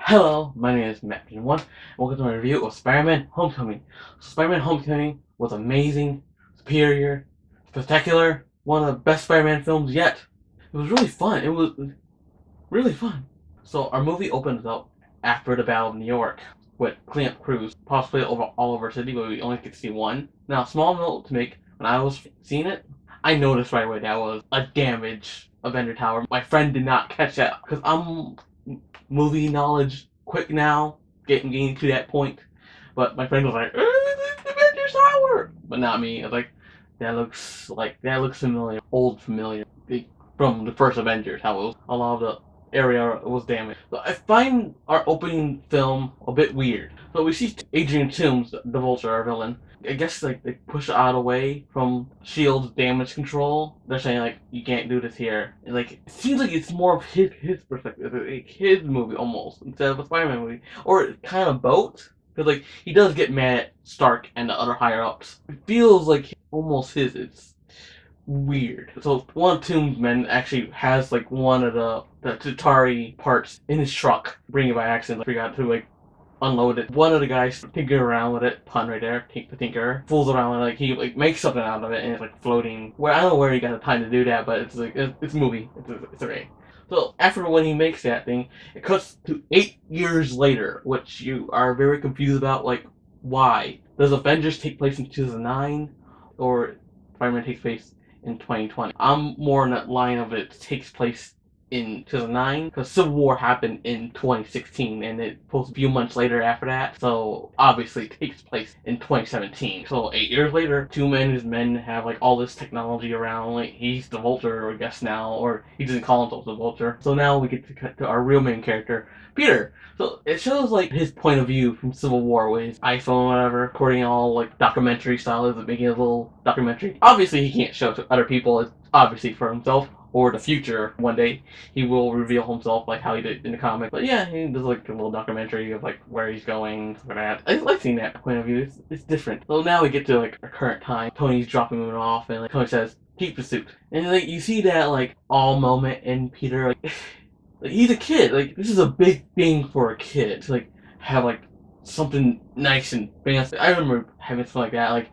Hello, my name is Matt1. Welcome to my review of Spider-Man Homecoming. So Spider-Man Homecoming was amazing, superior, spectacular, one of the best Spider-Man films yet. It was really fun. It was really fun. So our movie opens up after the Battle of New York with Cleanup crews possibly over all over city, but we only get to see one. Now, small note to make: when I was seeing it, I noticed right away that was a damaged Avenger Tower. My friend did not catch that because I'm movie knowledge quick now, getting to that point. But my friend was like, Avengers Tower! But not me. I was like, that looks familiar, old familiar. From the first Avengers, how it was, a lot of the area was damaged. So I find our opening film a bit weird. So we see Adrian Toomes, the Vulture, our villain. I guess like they push out away from Shield's damage control. They're saying like you can't do this here. And, like it seems like it's more of his perspective, like his movie almost instead of a Spider-Man movie, or kind of both. Because like he does get mad at Stark and the other higher ups. It feels like almost his. It's weird. So one of Tomb's men actually has like one of the Chitauri parts in his truck, bring it by accident. I forgot to like unload it. One of the guys tinkering around with it, pun right there, the tinker, fools around with it, like he like makes something out of it and it's like floating. Where I don't know where he got the time to do that, but it's like it's a movie. It's okay. So after when he makes that thing, it cuts to 8 years later, which you are very confused about. Like, why does Avengers take place in 2009, or Spider-Man takes place in 2020? I'm more in that line of it takes place in 2009 because Civil War happened in 2016 and it was a few months later after that, so obviously it takes place in 2017. So 8 years later, two men whose men have like all this technology around, like he's the Vulture, I guess now, or he doesn't call himself the Vulture. So now we get to cut to our real main character, Peter. So it shows like his point of view from Civil War with his iPhone, whatever, recording all like documentary style, is making a little documentary. Obviously, he can't show it to other people. It's obviously for himself or the future. One day he will reveal himself like how he did in the comic. But yeah, he does like a little documentary of like where he's going, stuff like that. I like seeing that point of view. It's different. So now we get to like our current time. Tony's dropping him off, and like Tony says, "Keep the suit." And like you see that like all moment in Peter, like like he's a kid. Like this is a big thing for a kid to like have like something nice and fancy. I remember having something like that, like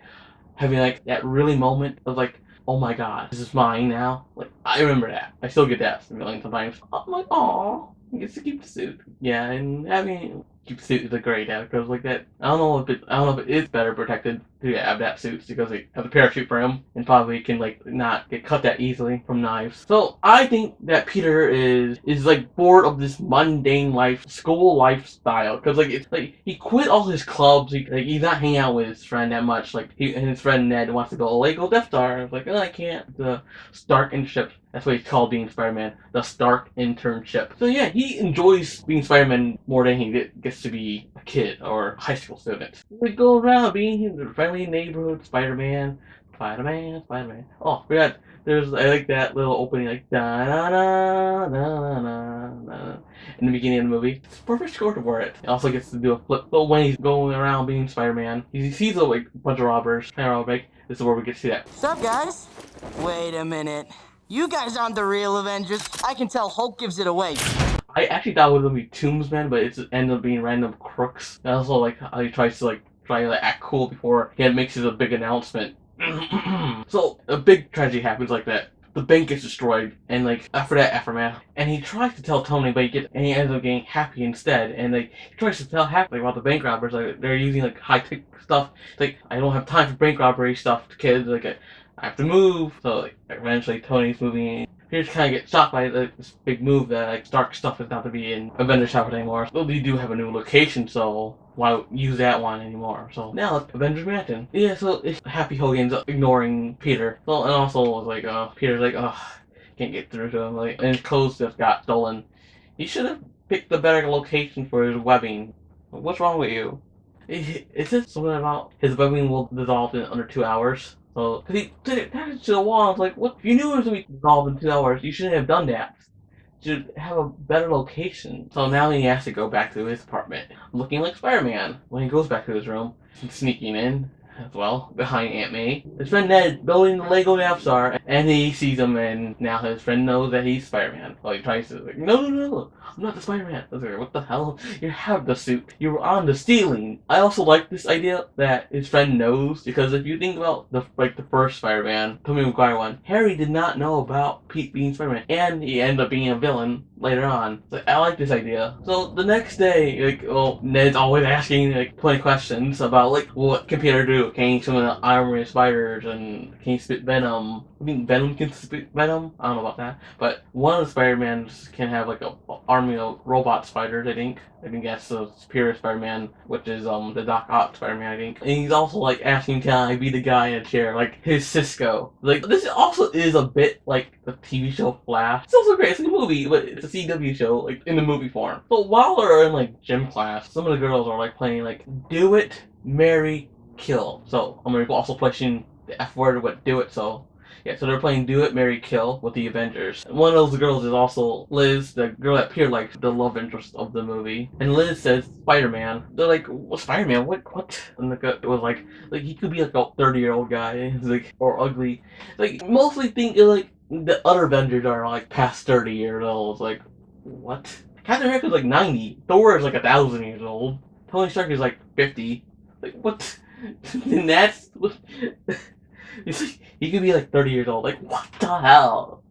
having like that really moment of like, oh my god, this is mine now. Like I remember that. I still get that a million sometimes. I'm like, oh, he gets to keep the suit. Yeah, and having keep the suit is a great idea because like that. I don't know if it is better protected to have that suit because they have a parachute for him and probably can like not get cut that easily from knives. So I think that Peter is like bored of this mundane life, school lifestyle because like it's like he quit all his clubs. Like he's not hanging out with his friend that much. Like he and his friend Ned wants to go, oh, like go Death Star. I was like, oh, I can't. The Stark internship. That's what he's called being Spider-Man. The Stark internship. So yeah, he enjoys being Spider-Man more than he gets to be a kid or high school student. We go around being the friendly neighborhood Spider-Man, Spider-Man, Spider-Man. Oh, we got there's I like that little opening like da da da da da da in the beginning of the movie. It's a perfect score for it. He also gets to do a flip. So when he's going around being Spider-Man, he sees a like bunch of robbers. Hey, like this is where we get to see that. What's up, guys? Wait a minute. You guys aren't the real Avengers. I can tell Hulk gives it away. I actually thought it was gonna be Tombsmen, but it ended up being random crooks. I also like how he tries to act cool before he makes his a big announcement. So a big tragedy happens like that. The bank gets destroyed, and like after that aftermath, and he tries to tell Tony, but he ends up getting Happy instead. And like he tries to tell Happy about the bank robbers, like they're using like high tech stuff. It's like I don't have time for bank robbery stuff, kids. Like I have to move. So like eventually Tony's moving. Peter kind of get shocked by this big move that like Stark stuff is not to be in Avengers Tower anymore. So we do have a new location, so why use that one anymore? So now it's Avengers Mansion. Yeah, so it's Happy Hogan's ignoring Peter. So and also like Peter's like can't get through to him, like, and his clothes just got stolen. He should have picked a better location for his webbing. What's wrong with you? Is this something about his webbing will dissolve in under 2 hours? So, cause he did it back to the wall. I was like, what? If you knew it was gonna be dissolved in 2 hours, you shouldn't have done that. You should have a better location. So now he has to go back to his apartment, looking like Spider-Man. When he goes back to his room, he's sneaking in. as well, behind Aunt May. His friend Ned building the Lego Death Star, and he sees him, and now his friend knows that he's Spider-Man. Well, he tries to, like, no, no, no, I'm not the Spider-Man. I was like, what the hell? You have the suit. You were on the ceiling. I also like this idea that his friend knows, because if you think about the first Spider-Man, Tobey Maguire one, Harry did not know about Pete being Spider-Man, and he ended up being a villain later on. So I like this idea. So the next day, like, well, Ned's always asking like 20 questions about like what can Peter do? Can he summon the army of spiders, and can he spit venom? I think Venom can spit venom. I don't know about that, but one of the Spider-Mans can have like a army of robot spiders. I think that's the Superior Spider-Man, which is the Doc Ock Spider-Man, I think. And he's also like asking, can I be the guy in a chair, like his Cisco? Like this also is a bit like the TV show Flash. It's also great. It's a movie, but it's a CW show, like in the movie form. But while they're in like gym class, some of the girls are like playing like Do It, Marry, Kill. So I'm gonna also pushing the F word with Do It. So yeah, so they're playing Do It, Marry, Kill with the Avengers. And one of those girls is also Liz, the girl that appeared like the love interest of the movie. And Liz says Spider-Man. They're like, well, Spider-Man? What? And it was like he could be like a 30-year-old guy, like, or ugly. Like mostly think like the other Avengers are like past 30 years old. It's like, what? Captain America's like 90. Thor is like 1,000 years old. Tony Stark is like 50. Like what? And that's it's like he could be like 30 years old. Like what the hell?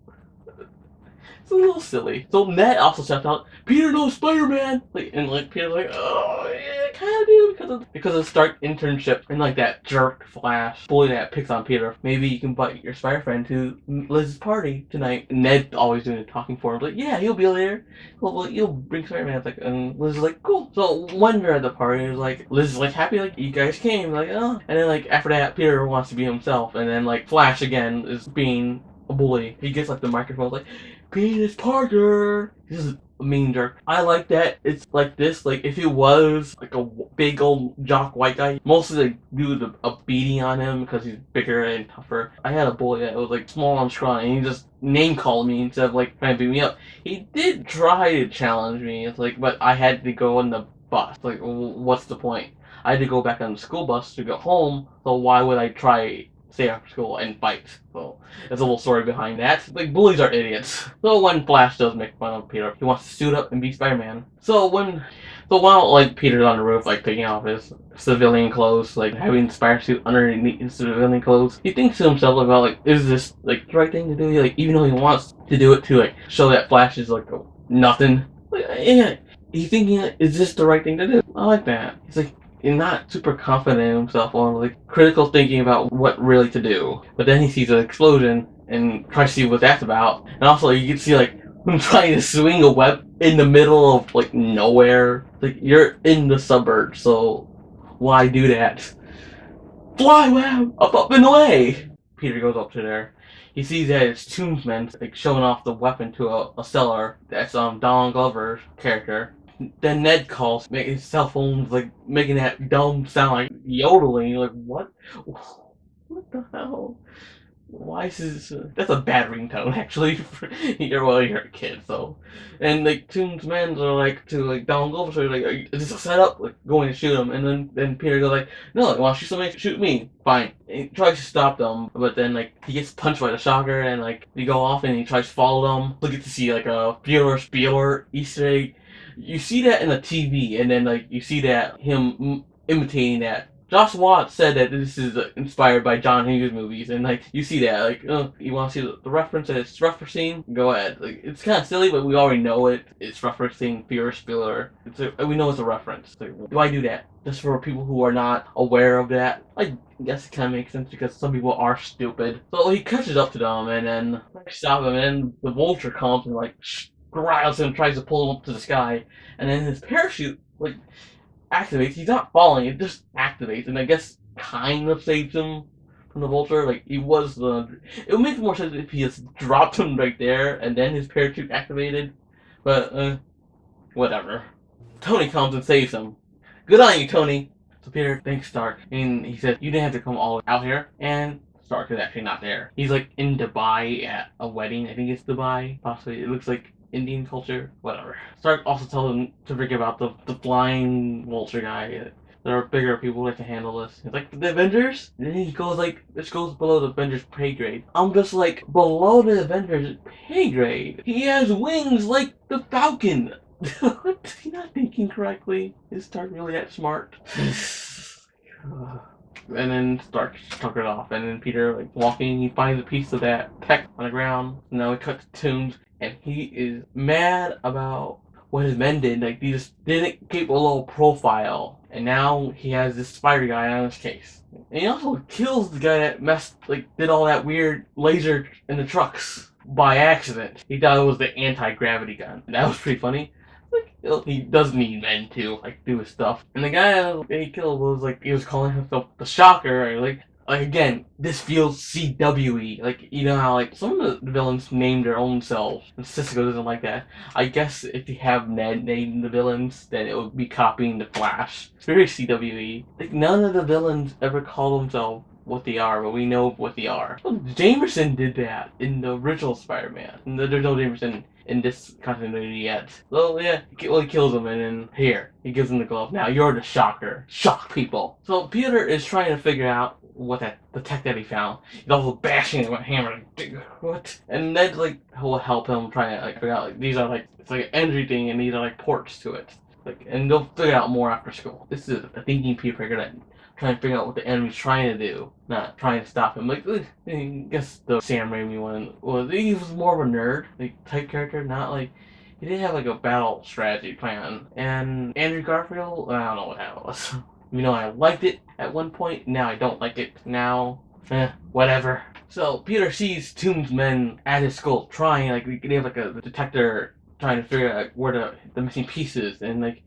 It's a little silly. So Ned also shouts out, Peter knows Spider-Man! Like, and like Peter's like, oh yeah, I kinda do because of Stark internship and like that jerk Flash bully that picks on Peter. Maybe you can invite your spider friend to Liz's party tonight. And Ned always doing the talking for him, like, yeah, he'll be there. He'll bring Spider-Man. It's like, and Liz is like, cool. So when they're at the party, it's like Liz is like happy, like you guys came, like oh. And then like after that, Peter wants to be himself, and then like Flash again is being a bully. He gets like the microphone, like, Penis Parker. This is a mean jerk. I like that it's like this. Like if he was like a big old jock white guy, mostly like do a beating on him because he's bigger and tougher. I had a bully that was like small and scrawny, and he just name called me instead of like trying to beat me up. He did try to challenge me. It's like, but I had to go on the bus. Like, what's the point? I had to go back on the school bus to go home. So why would I try stay after school and fight? So there's a little story behind that. Like bullies are idiots. So when Flash does make fun of Peter, he wants to suit up and be Spider-Man. So while like Peter's on the roof, like taking off his civilian clothes, like having the spider suit underneath his civilian clothes, he thinks to himself about like, is this like the right thing to do? Like even though he wants to do it to like show that Flash is like nothing. Like, yeah, he's thinking, like, is this the right thing to do? I like that. He's like, not super confident in himself, or like critical thinking about what really to do. But then he sees an explosion and tries to see what that's about. And also you can see like him trying to swing a web in the middle of like nowhere. Like you're in the suburbs, so why do that? Fly web up and away. Peter goes up to there. He sees that it's Tombsman like showing off the weapon to a seller. That's Donald Glover's character. Then Ned calls, making his cell phone like making that dumb sound like yodeling. Like what? What the hell? Why is this? That's a bad ringtone actually. You're a kid, so. And like Tombsmen are like to like Donald Glover, so like, is this a setup? Like going to shoot him, and then Peter goes like, no, you want to shoot somebody? Shoot me. Fine. And he tries to stop them, but then like he gets punched by the shocker, and like they go off, and he tries to follow them. We get to see like a Bueller Spieler Easter egg. You see that in the TV, and then like you see that him imitating that. Josh Watts said that this is inspired by John Hughes movies, and like you see that, like you want to see the reference that it's referencing, go ahead. Like it's kind of silly, but we already know it. It's referencing Ferris Bueller. We know it's a reference. Like, do I do that just for people who are not aware of that? I guess it kind of makes sense because some people are stupid. So he catches up to them, and then stop him, and then the Vulture comes and like growls him, tries to pull him up to the sky, and then his parachute like activates. He's not falling, it just activates, and I guess kind of saves him from the Vulture. Like he was the. It would make more sense if he just dropped him right there and then his parachute activated, but whatever. Tony comes and saves him. Good on you, Tony. So Peter thanks Stark, and he says, "You didn't have to come all out here." And Stark is actually not there. He's like in Dubai at a wedding. I think it's Dubai, possibly. It looks like Indian culture, whatever. Stark also tells him to forget about the flying vulture guy. There are bigger people that can handle this. He's like, the Avengers? And then he goes like, this goes below the Avengers pay grade. I'm just like, below the Avengers pay grade? He has wings like the Falcon. What? He's not thinking correctly. Is Stark really that smart? And then Stark took it off, and then Peter, like, walking, he finds a piece of that tech on the ground. Now he cuts tunes, and he is mad about what his men did. Like, they just didn't keep a low profile, and now he has this spider guy on his case. And he also kills the guy that did all that weird laser in the trucks by accident. He thought it was the anti-gravity gun. That was pretty funny. Like, he does need men to, like, do his stuff. And the guy that he killed was, like, he was calling himself the Shocker. Like again, this feels CWE. Like, you know how, like, some of the villains name their own selves, and Cisco doesn't like that. I guess if you have Ned name the villains, then it would be copying the Flash. It's very CWE. Like, none of the villains ever call themselves what they are, but we know what they are. Well, Jameson did that in the original Spider-Man. There's no Jameson in this continuity yet. So yeah, he kills him, and then here, he gives him the glove. Now you're the Shocker. Shock people. So Peter is trying to figure out what the tech that he found. He's also bashing it with a hammer. Like, what? And Ned, like, will help him try to, like, figure out, like, these are, like, it's like an energy thing, and these are, like, ports to it. Like, and they'll figure it out more after school. This is a thinking Peter that trying to figure out what the enemy's trying to do, not trying to stop him. Like, I guess the Sam Raimi one was, he was more of a nerd, like, type character, not like, he didn't have like a battle strategy plan. And Andrew Garfield, I don't know what that was. You know, I liked it at one point, now I don't like it. Now, whatever. So Peter sees Toombs men at his school trying, like, they have like a detector trying to figure out where the missing pieces, and like,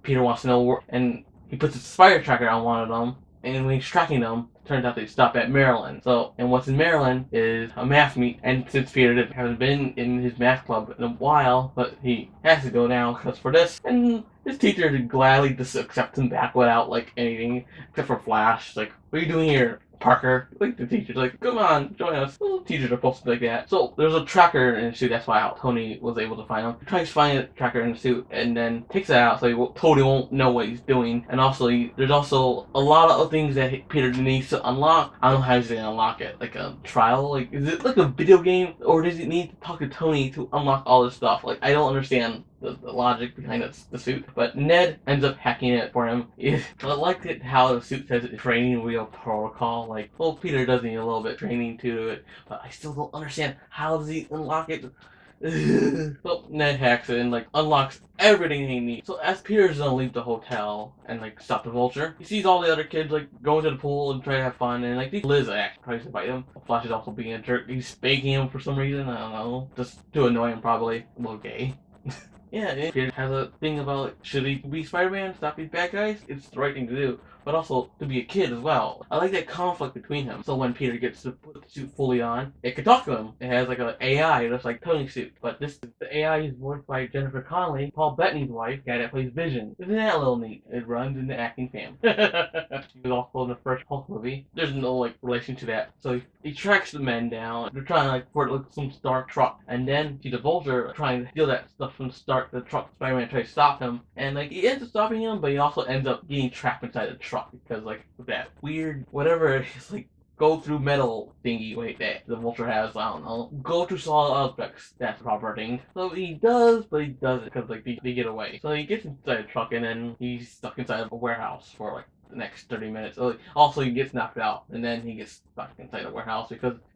Peter wants to know where, and he puts a spider tracker on one of them, and when he's tracking them, turns out they stop at Maryland. So, and what's in Maryland is a math meet, and since Peter hasn't been in his math club in a while, but he has to go now because for this, and his teacher would gladly just accept him back without, like, anything, except for Flash. Like, what are you doing here, Parker? Like, the teacher's like, come on, join us. Well, teachers are supposed to be like that. So, there's a tracker in the suit, that's why Tony was able to find him. He tries to find a tracker in the suit, and then takes it out, so Tony won't know what he's doing. And also, there's also a lot of things that Peter needs to unlock. I don't know how he's gonna unlock it. Like a trial? Like, is it like a video game? Or does he need to talk to Tony to unlock all this stuff? Like, I don't understand the logic behind the suit. But Ned ends up hacking it for him. I liked it how the suit says it's training wheel protocol. Like, well, Peter does need a little bit of training to it, but I still don't understand how does he unlock it. So Ned hacks it and, like, unlocks everything he needs. So as Peter's gonna leave the hotel and, like, stop the Vulture, he sees all the other kids, like, going to the pool and try to have fun, and, like, Liz actually tries to fight him. Flash is also being a jerk. He's spanking him for some reason. I don't know, just to annoy him probably. A little gay. Yeah, and Peter has a thing about, like, should he be Spider-Man, stop these bad guys? It's the right thing to do, but also to be a kid as well. I like that conflict between them. So when Peter gets to put the suit fully on, it can talk to him. It has like an AI, just like Tony's suit. But the AI is voiced by Jennifer Connelly, Paul Bettany's wife, guy that plays Vision. Isn't that a little neat? It runs in the acting family. She was also in the first Hulk movie. There's no, like, relation to that. So he tracks the men down. They're trying, like, for it to look some Stark truck. And then see the Vulture trying to steal that stuff from Stark. The truck, Spider-Man tries to stop him. And, like, he ends up stopping him, but he also ends up getting trapped inside the truck. Because, like, that weird, whatever, it's like, go through metal thingy, wait, that the Vulture has, I don't know. Go through solid objects, that's the proper thing. So he does, but he doesn't, because, like, they get away. So he gets inside the truck, and then he's stuck inside a warehouse for, like, the next 30 minutes. So, also, he gets knocked out, and then he gets stuck inside the warehouse,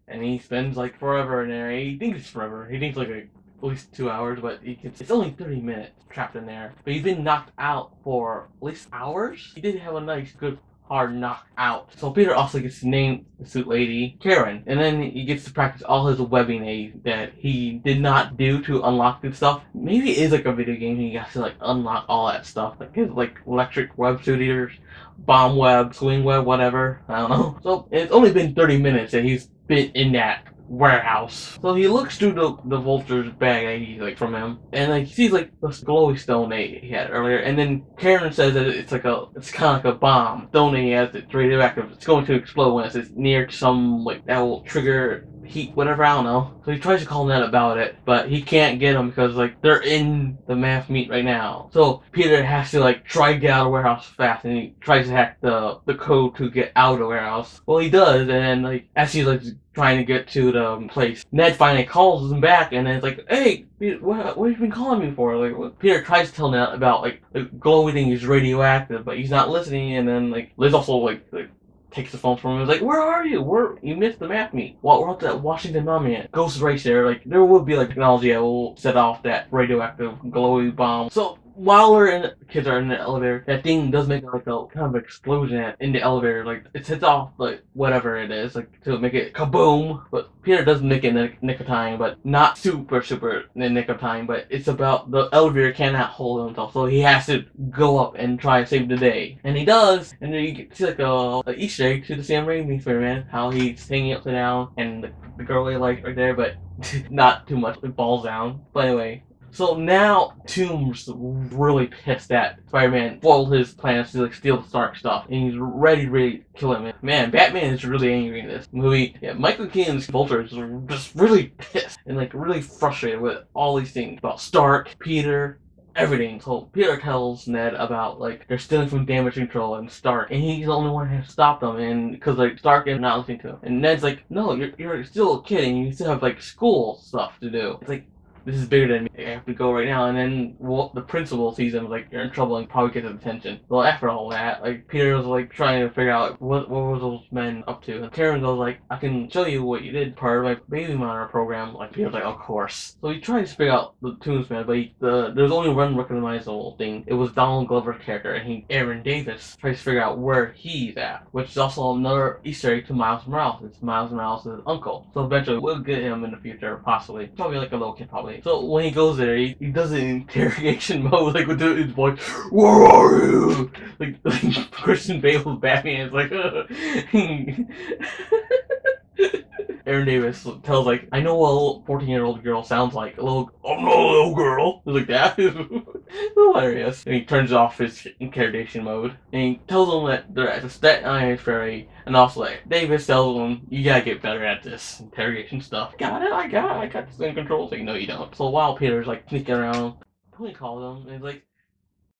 and he spends, like, forever in there. He thinks it's forever. He thinks, like, at least 2 hours, but it's only 30 minutes trapped in there. But he's been knocked out for at least hours. He did have a nice, good, hard knockout. So Peter also gets to name the suit lady Karen, and then he gets to practice all his webbing aids that he did not do to unlock good stuff. Maybe it is like a video game. He has to, like, unlock all that stuff, like his, like, electric web suit eaters, bomb web, swing web, whatever. I don't know. So it's only been 30 minutes that he's been in that warehouse. So he looks through the Vulture's bag that he, like, from him, and, like, he sees, like, this glowy stone that he had earlier, and then Karen says that it's kind of like a bomb. Stone that he has, it's radioactive. It's going to explode when it's near some, like, that will trigger heat, whatever, I don't know. So he tries to call Ned about it, but he can't get him because like they're in the math meet right now. So Peter has to like try to get out of the warehouse fast, and he tries to hack the code to get out of the warehouse. Well, he does, and then like as he's like trying to get to the place, Ned finally calls him back, and then it's like, hey, Peter, what have you been calling me for? Like, Peter tries to tell Ned about like the glowing thing is radioactive, but he's not listening, and then like Liz also like takes the phone from him. He's like, "Where are you? You missed the math meet. Well, we're at the Washington Monument. Ghost right there. Like, there will be like technology that will set off that radioactive glowy bomb." So while the kids are in the elevator, that thing does make like a kind of explosion in the elevator. Like, it sets off like whatever it is, like to make it kaboom. But Peter does make it in the nick of time, but not super in the nick of time. But it's about the elevator cannot hold himself, so he has to go up and try to save the day, and he does. And then you see like a Easter egg to the Sam Raimi Spider-Man, how he's hanging upside down, and the girl they like right there, but not too much. It balls down. But anyway. So now Tomb's really pissed that Spider-Man foiled his plans to like steal the Stark stuff, and he's ready to kill him. And man, Batman is really angry in this movie. Yeah, Michael Keaton's Vulture is just really pissed and like really frustrated with all these things about Stark, Peter, everything. So Peter tells Ned about like they're stealing from Damage Control and Stark, and he's the only one who has stopped them. And because like Stark is not listening to him, and Ned's like, no, you're still a kid, and you still have like school stuff to do. It's like, this is bigger than me. I have to go right now. And then the principal sees him like, you're in trouble, and probably gets his attention. Well, after all that, like Peter was like trying to figure out what was those men up to. And Karen goes like, I can show you what you did, part of my baby monitor program. Like Peter's like, of course. So he tries to figure out the Tombsman, but there's only one recognizable thing. It was Donald Glover's character, and Aaron Davis tries to figure out where he's at, which is also another Easter egg to Miles Morales. It's Miles Morales' uncle. So eventually we'll get him in the future, possibly. Probably like a little kid, probably. So when he goes there, he does it in interrogation mode, like with his voice, "Where are you?" Like Christian Bale's Batman is like, Aaron Davis tells like, I know what a little 14-year-old girl sounds like. I'm not a little girl. It's like that. It's hilarious. And he turns off his interrogation mode. And he tells them that they're at the Staten Island Ferry. And also like, Davis tells them, you gotta get better at this interrogation stuff. Got it? I got this in control. It's like, no you don't. So while Peter's like sneaking around, Tony calls him and he's like,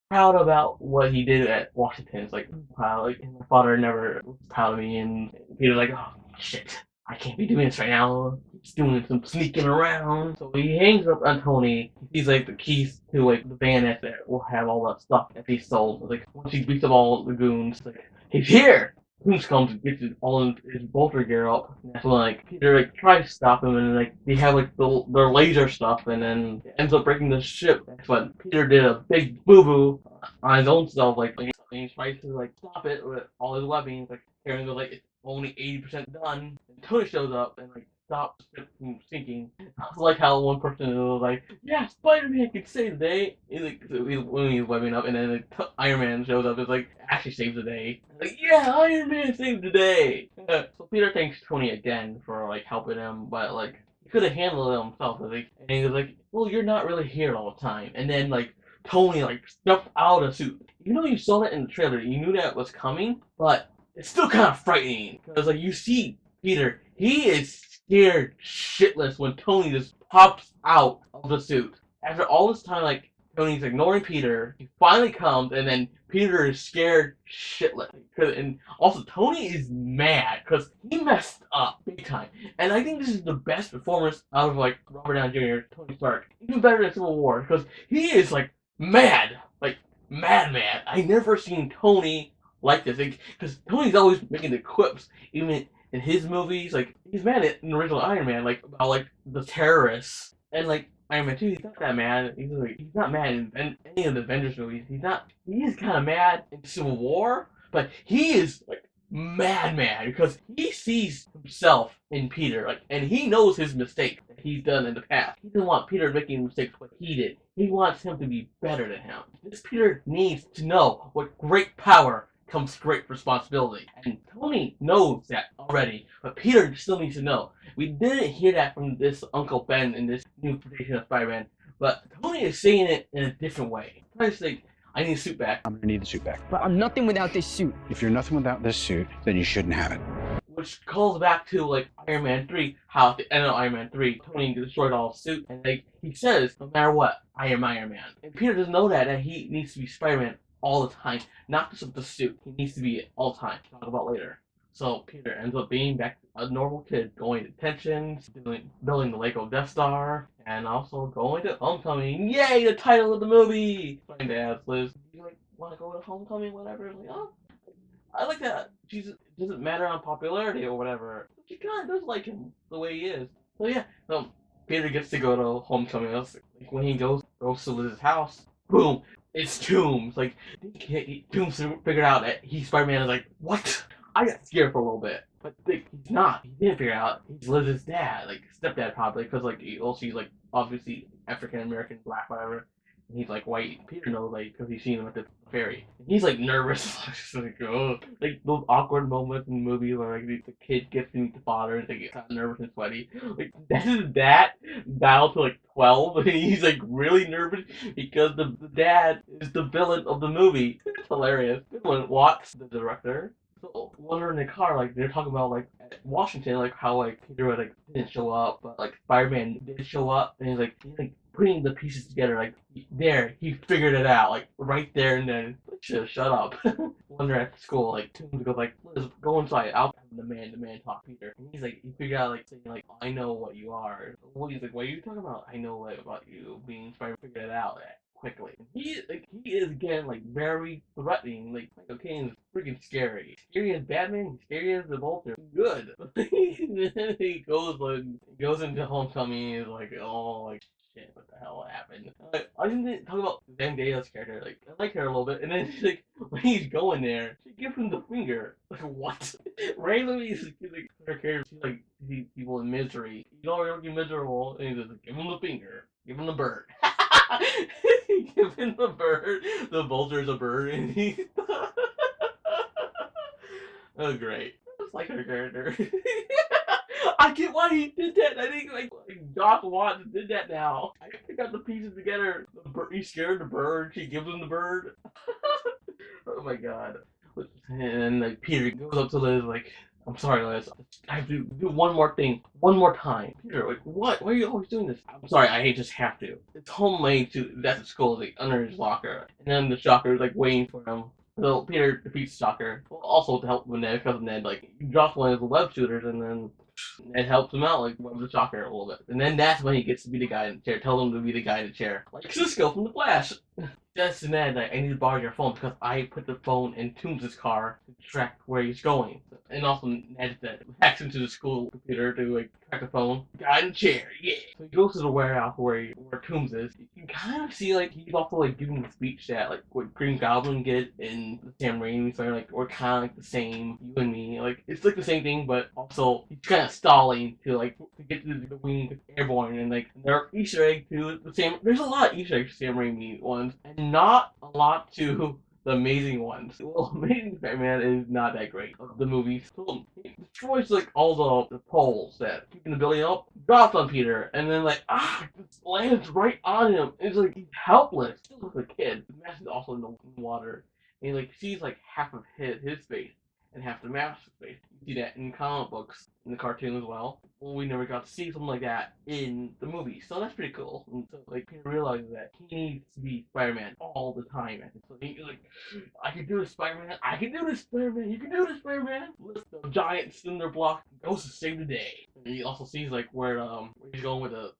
proud about what he did at Washington. It's like, proud. Like, my father never was proud of me. And Peter's like, oh shit, I can't be doing this right now. He's doing some sneaking around. So he hangs up on Tony. He's like the keys to like the van that will have all that stuff that he sold. Like once he beats up all the goons, like, he's here. Goons comes and gets all his Vulture gear up. And that's when like Peter like tries to stop him, and like they have like their laser stuff, and then it ends up breaking the ship. That's when Peter did a big boo boo on his own self. Like and he tries to like stop it with all his weapons. Like Karen goes like, it's only 80% done. And Tony shows up and like stops the ship from sinking. I like how one person was like, yeah, Spider-Man can save the day. He's like, when he's webbing up, and then like, Iron Man shows up. It's like, actually saves the day. Like, yeah, Iron Man saved the day. So Peter thanks Tony again for like helping him, but like he could have handled it himself. Like, and he was like, well, you're not really here all the time. And then like Tony like stepped out of the suit. You know, you saw that in the trailer. You knew that was coming, but it's still kind of frightening because like you see Peter, he is scared shitless when Tony just pops out of the suit. After all this time, like Tony's ignoring Peter, he finally comes, and then Peter is scared shitless. And also Tony is mad because he messed up big time. And I think this is the best performance out of like Robert Downey Jr., Tony Stark, even better than Civil War, because he is like mad, like mad. I never seen Tony like this, because Tony's always making the quips, even in his movies. Like he's mad at an original Iron Man, like about like the terrorists, and like Iron Man 2, he's not that mad. He's not mad in any of the Avengers movies. He is kind of mad in Civil War, but he is like mad because he sees himself in Peter, like, and he knows his mistake that he's done in the past. He doesn't want Peter making mistakes what he did. He wants him to be better than him. This Peter needs to know what great power comes great responsibility. And Tony knows that already, but Peter still needs to know. We didn't hear that from this Uncle Ben in this new presentation of Spider-Man, but Tony is saying it in a different way. Tony's like, I need a suit back. I'm gonna need the suit back. But I'm nothing without this suit. If you're nothing without this suit, then you shouldn't have it. which calls back to like Iron Man 3, how at the end of Iron Man 3, Tony destroyed all his suit, and like he says, no matter what, I am Iron Man. And Peter doesn't know that he needs to be Spider-Man all the time, not just with the suit. He needs to be it all the time. Talk about later. So Peter ends up being back a normal kid, going to detentions, building the Lego Death Star, and also going to Homecoming. Yay, the title of the movie! My dad Liz, you like want to go to Homecoming, whatever? I'm like, oh, I like that. Jesus, it doesn't matter on popularity or whatever. She kind of does like him the way he is. So yeah, Peter gets to go to Homecoming. Like when he goes to Liz's house, boom, it's Toomes. Like Toomes figured out that he's Spider-Man. Is like, what? I got scared for a little bit, but he's not. He didn't figure out he's Liz's dad, like stepdad probably, because like she's like obviously African American, black, whatever. And he's like white. Peter knows like because he's seen him at the ferry. And he's like nervous, like oh, like those awkward moments in movies where like the kid gets to meet the father and they get kind of nervous and sweaty. Like that is that dialed to like 12, and he's like really nervous because the dad is the villain of the movie. It's hilarious. When Watts, the director. So when they're in the car, like they're talking about like at Washington, like how like Peter like didn't show up, but like Spider-Man did show up, and he's like putting the pieces together. Like there, he figured it out, like right there and then. Shut up. When they're at school, like Toomes goes like, Liz, go inside. I'll have the man talk Peter. And he's like, he figured out like saying like, I know what you are. Well, he's like, what are you talking about? I know like, about you being Spider-Man. Figured it out quickly. He is again like very threatening. Like Michael Caine is freaking scary. Scary as Batman. Scary as the Vulture. Good. He goes into Homecoming. And is like, oh, like shit, what the hell happened? I didn't talk about Zendaya's character. Like I like her a little bit, and then she's like when he's going there, she gives him the finger. Like what? Randomly, she's like her character. She's like sees people in misery. He's already miserable, and he's just like, give him the finger. Give him the bird. Give him the bird. The Vulture's a bird, and he. Oh, great. I just like her character. I get why he did that. I think like Doc Watts did that now. I got the pieces together. He scared the bird. She gives him the bird. Oh my god. And like Peter goes up to Liz like, I'm sorry, Liz. I have to do one more thing, one more time. Peter, like, what? Why are you always doing this? I'm sorry, I just have to. It's homemade to that's at school, like under his locker, and then the Shocker is like waiting for him. So Peter defeats Shocker, also to help with Ned, because Ned like drops one of his web shooters, and then Ned helps him out, like web the Shocker a little bit, and then that's when he gets to be the guy in the chair. Tells him to be the guy in the chair, like Cisco from the Flash. Says to Ned, like, I need to borrow your phone because I put the phone in Toomes' car to track where he's going. And also Ned hacks into the school computer to like track the phone. Guy in the chair, yeah. So he goes to the warehouse where Toomes is. You can kind of see like he's also like giving the speech that like what Green Goblin did in the Sam Raimi story. Like we're kind of like the same, you and me. Like it's like the same thing, but also he's kind of stalling to like to get to the wing airborne, and like there are Easter eggs to the same. There's a lot of Easter eggs to Sam Raimi ones, and not a lot to the Amazing ones. Well, Amazing Spider-Man is not that great of the movies. So he destroys like all the poles that keeping the building up, drops on Peter, and then like just lands right on him. It's like he's helpless. Still looks like a kid. The mask is also in the water, and like sees like half of his face and half the mask's face. You see that in comic books, in the cartoon as well. Well, we never got to see something like that in the movie, so that's pretty cool. And so, like, Peter realizes that he needs to be Spider-Man all the time. And so he's like, I can do this, Spider-Man. I can do this, Spider-Man. You can do this, Spider-Man. List the giants in their block goes to save the day. And he also sees like where he's going with the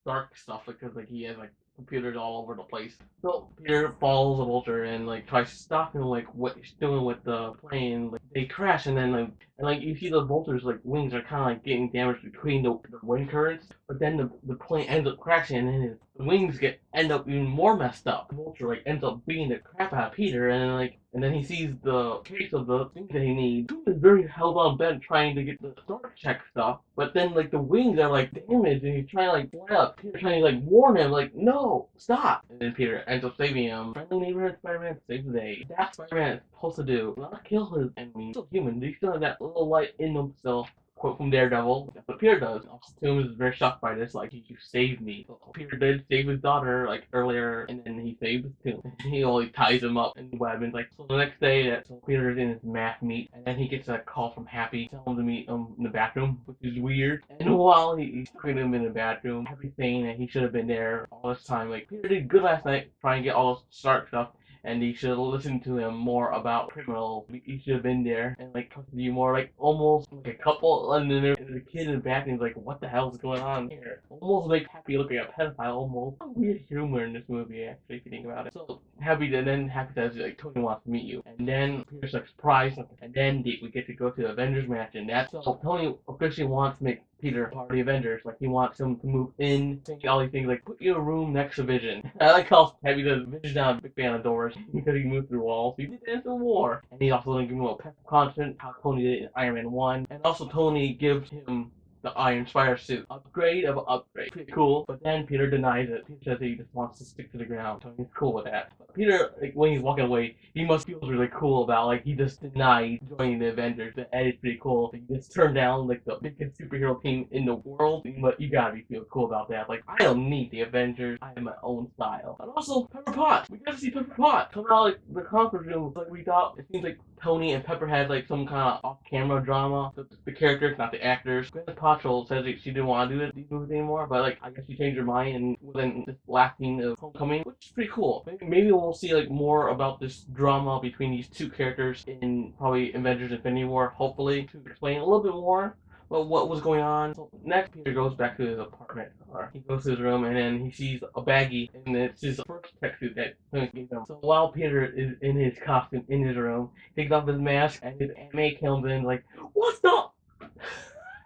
dark stuff because like he has like computers all over the place. So Peter follows the Vulture and like tries to stop him, like what he's doing with the plane. Like they crash, and then like you see the Vulture's like wings are kind of like getting damaged between the wind currents. But then the plane ends up crashing, and then his wings end up even more messed up. The Vulture like ends up beating the crap out of Peter, and then he sees the case of the things that he needs. He is very held on bent trying to get the Stark check stuff, but then like the wings are like damaged, and he's trying to like fly up. Peter trying to like warn him, like no, stop. And then Peter ends up saving him. Friendly neighborhood Spider-Man saves the day. That's what Spider-Man is supposed to do. Not kill his enemy. He's still human. He still has that little light in him still. quote from Daredevil. That's what Peter does. Also, Toomes is very shocked by this. Like, you saved me. So Peter did save his daughter like earlier, and then he saved Toomes. He only ties him up in the web and like. So the next day, so Peter's in his math meet, and then he gets a call from Happy, telling him to meet him in the bathroom, which is weird. And while he's talking to him in the bathroom, Happy saying that he should have been there all this time. Like, Peter did good last night trying to get all this Stark stuff, and he should have listened to him more about criminals. He should have been there and like talked to you more, like almost like a couple. And then there's a kid in the back and he's like, "What the hell is going on here?" Almost like Happy looking like a pedophile. Almost weird humor in this movie, actually, if you think about it. So Happy, and then Happy says like, "Tony wants to meet you," and then Peter's like surprised, and then we get to go to the Avengers match, and that's so Tony officially wants to make Peter part of the Avengers. Like, he wants him to move in, saying all these things like, put you in a room next to Vision. I like how Happy does. Vision's not a big fan of doors because he moved through walls. He did it in Civil War. And he's also going to give him a pep constant, how Tony did it in Iron Man 1. And also Tony gives him the Iron Spider suit. Upgrade of upgrade. Pretty cool. But then Peter denies it. Peter says he just wants to stick to the ground. Tony's cool with that. But Peter, like, when he's walking away, he must feel really cool about, like, he just denied joining the Avengers. That is pretty cool. He just turned down, like, the biggest superhero team in the world. But you gotta feel cool about that. Like, I don't need the Avengers. I have my own style. And also, Pepper Potts. We got to see Pepper Potts come out, like, the conference room. Like, we thought, it seems like Tony and Pepper had, like, some kind of off-camera drama. The characters, not the actors. Gwyneth Paltrow says that she didn't want to do these movies anymore, but, like, I guess she changed her mind and within this last scene of Homecoming, which is pretty cool. Maybe we'll see, like, more about this drama between these two characters in probably Avengers Infinity War, hopefully, to explain a little bit more about what was going on. So next, Peter goes back to his apartment, or he goes to his room, and then he sees a baggie, and it's his first tech suit that Tony gave him. So while Peter is in his costume in his room, he takes off his mask, and his anime comes in, like, "What's up?"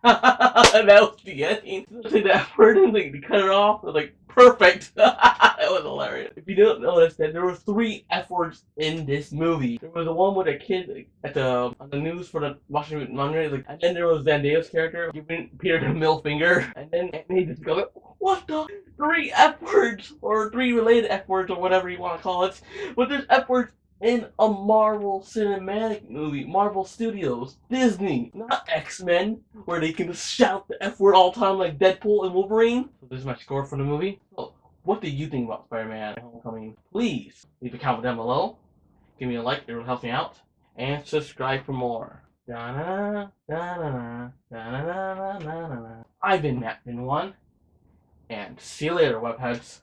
And that was the ending. So that word, and like, they cut it off. It was like, perfect. That was hilarious. If you don't notice that there were 3 F words in this movie. There was the one with a kid like, on the news for the Washington Monday, like, and then there was Zendaya's character giving Peter the middle finger, and then he just goes, "What the 3 F words or 3 related F words or whatever you want to call it?" But there's F words in a Marvel Cinematic movie, Marvel Studios, Disney, not X-Men, where they can just shout the F word all the time like Deadpool and Wolverine. So this is my score for the movie. So, what do you think about Spider-Man Homecoming? Please leave a comment down below, give me a like, it will help me out, and subscribe for more. I've been Matt Bin1, and see you later, webheads.